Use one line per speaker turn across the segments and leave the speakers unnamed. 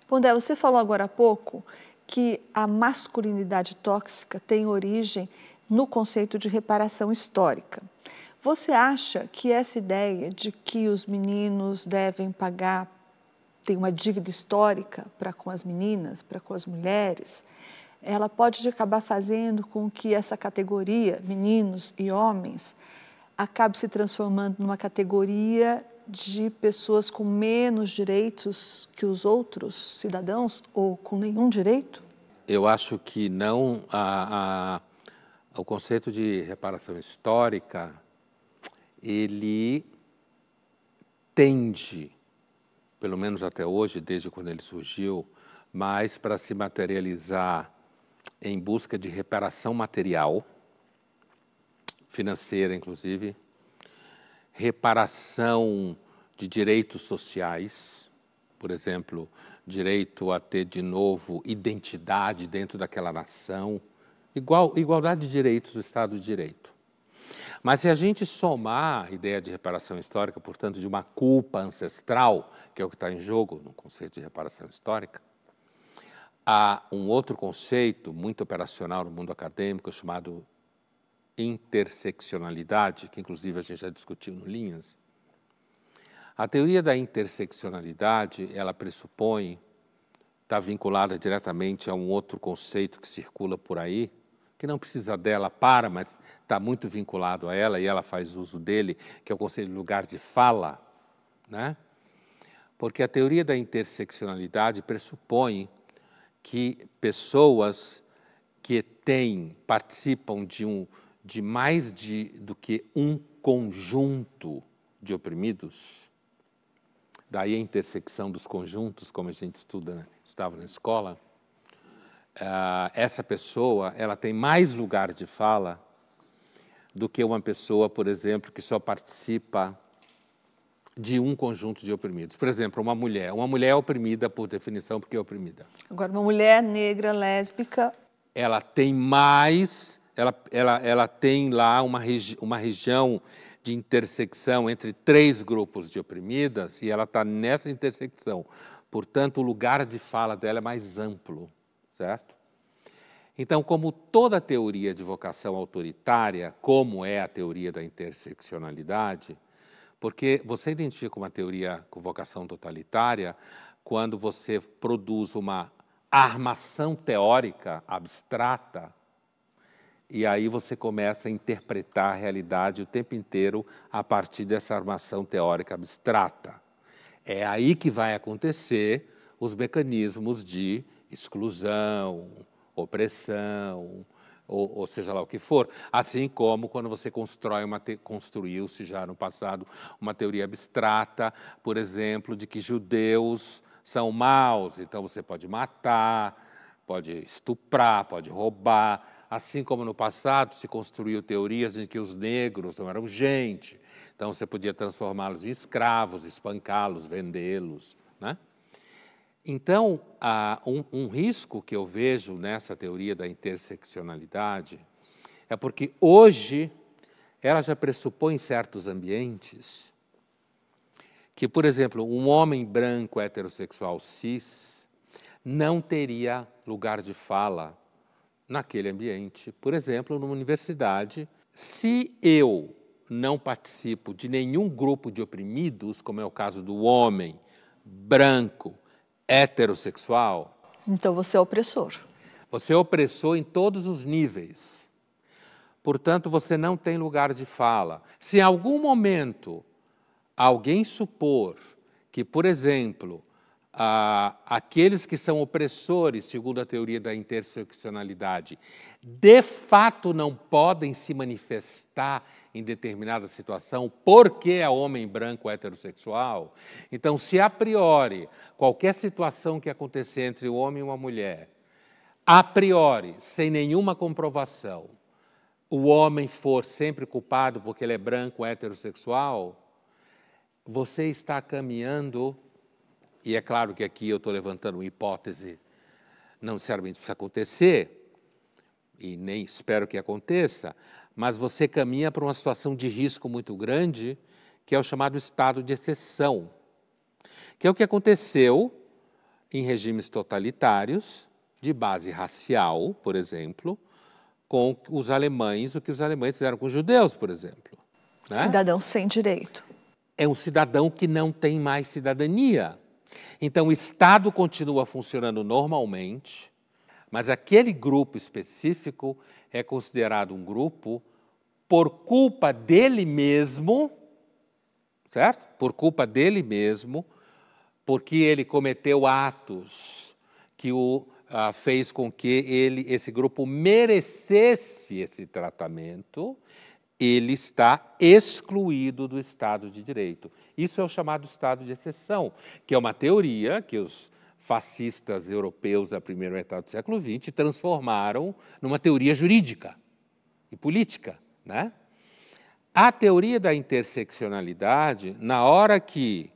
Pondé, você falou agora há pouco que a masculinidade tóxica tem origem no conceito de reparação histórica. Você acha que essa ideia de que os meninos devem pagar, tem uma dívida histórica para com as meninas, para com as mulheres, ela pode acabar fazendo com que essa categoria, meninos e homens, acabe se transformando numa categoria de pessoas com menos direitos que os outros cidadãos ou com nenhum direito?
Eu acho que não. O conceito de reparação histórica, ele tende, pelo menos até hoje, desde quando ele surgiu, mais para se materializar em busca de reparação material, financeira inclusive, reparação de direitos sociais, por exemplo, direito a ter de novo identidade dentro daquela nação, igualdade de direitos do Estado de Direito. Mas se a gente somar a ideia de reparação histórica, portanto, de uma culpa ancestral, que é o que está em jogo no conceito de reparação histórica, há um outro conceito muito operacional no mundo acadêmico chamado interseccionalidade, que inclusive a gente já discutiu no Linhas. A teoria da interseccionalidade, ela pressupõe, está vinculada diretamente a um outro conceito que circula por aí, que não precisa dela mas está muito vinculado a ela e ela faz uso dele, que é o conceito de lugar de fala, né? Porque a teoria da interseccionalidade pressupõe que pessoas que participam de mais do que um conjunto de oprimidos, daí a intersecção dos conjuntos, como a gente estava na escola, essa pessoa ela tem mais lugar de fala do que uma pessoa, por exemplo, que só participa de um conjunto de oprimidos. Por exemplo, uma mulher é oprimida por definição porque é oprimida.
Agora, uma mulher negra, lésbica...
Ela tem mais, ela tem lá uma região de intersecção entre 3 grupos de oprimidas e ela está nessa intersecção. Portanto, o lugar de fala dela é mais amplo, certo? Então, como toda teoria de vocação autoritária, como é a teoria da interseccionalidade, porque você identifica uma teoria com vocação totalitária quando você produz uma armação teórica abstrata e aí você começa a interpretar a realidade o tempo inteiro a partir dessa armação teórica abstrata. É aí que vai acontecer os mecanismos de exclusão, opressão, ou seja lá o que for, assim como quando você construiu-se já no passado uma teoria abstrata, por exemplo, de que judeus são maus, então você pode matar, pode estuprar, pode roubar, assim como no passado se construiu teorias de que os negros não eram gente, então você podia transformá-los em escravos, espancá-los, vendê-los, né? Então, um risco que eu vejo nessa teoria da interseccionalidade é porque hoje ela já pressupõe em certos ambientes que, por exemplo, um homem branco heterossexual cis não teria lugar de fala naquele ambiente. Por exemplo, numa universidade, se eu não participo de nenhum grupo de oprimidos, como é o caso do homem branco heterossexual...
Então você é opressor.
Você é opressor em todos os níveis. Portanto, você não tem lugar de fala. Se em algum momento alguém supor que, por exemplo, aqueles que são opressores, segundo a teoria da interseccionalidade, de fato não podem se manifestar em determinada situação porque é homem branco heterossexual, então, se a priori, qualquer situação que acontecer entre um homem e uma mulher, a priori, sem nenhuma comprovação, o homem for sempre culpado porque ele é branco heterossexual, você está caminhando... E é claro que aqui eu estou levantando uma hipótese, não necessariamente precisa acontecer, e nem espero que aconteça, mas você caminha para uma situação de risco muito grande, que é o chamado estado de exceção, que é o que aconteceu em regimes totalitários, de base racial, por exemplo, com os alemães, o que os alemães fizeram com os judeus, por exemplo. Né?
Cidadão sem direito.
É um cidadão que não tem mais cidadania. Então, o Estado continua funcionando normalmente, mas aquele grupo específico é considerado um grupo por culpa dele mesmo, certo? Por culpa dele mesmo, porque ele cometeu atos que o fez com que esse grupo merecesse esse tratamento, ele está excluído do Estado de Direito. Isso é o chamado Estado de Exceção, que é uma teoria que os fascistas europeus da primeira metade do século XX transformaram numa teoria jurídica e política, né? A teoria da interseccionalidade, na hora que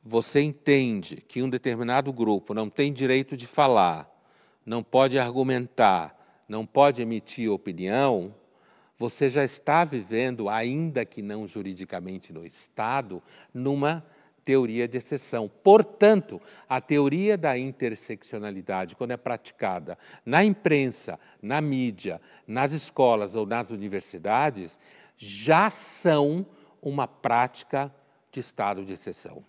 você entende que um determinado grupo não tem direito de falar, não pode argumentar, não pode emitir opinião, você já está vivendo, ainda que não juridicamente no Estado, numa teoria de exceção. Portanto, a teoria da interseccionalidade, quando é praticada na imprensa, na mídia, nas escolas ou nas universidades, já são uma prática de estado de exceção.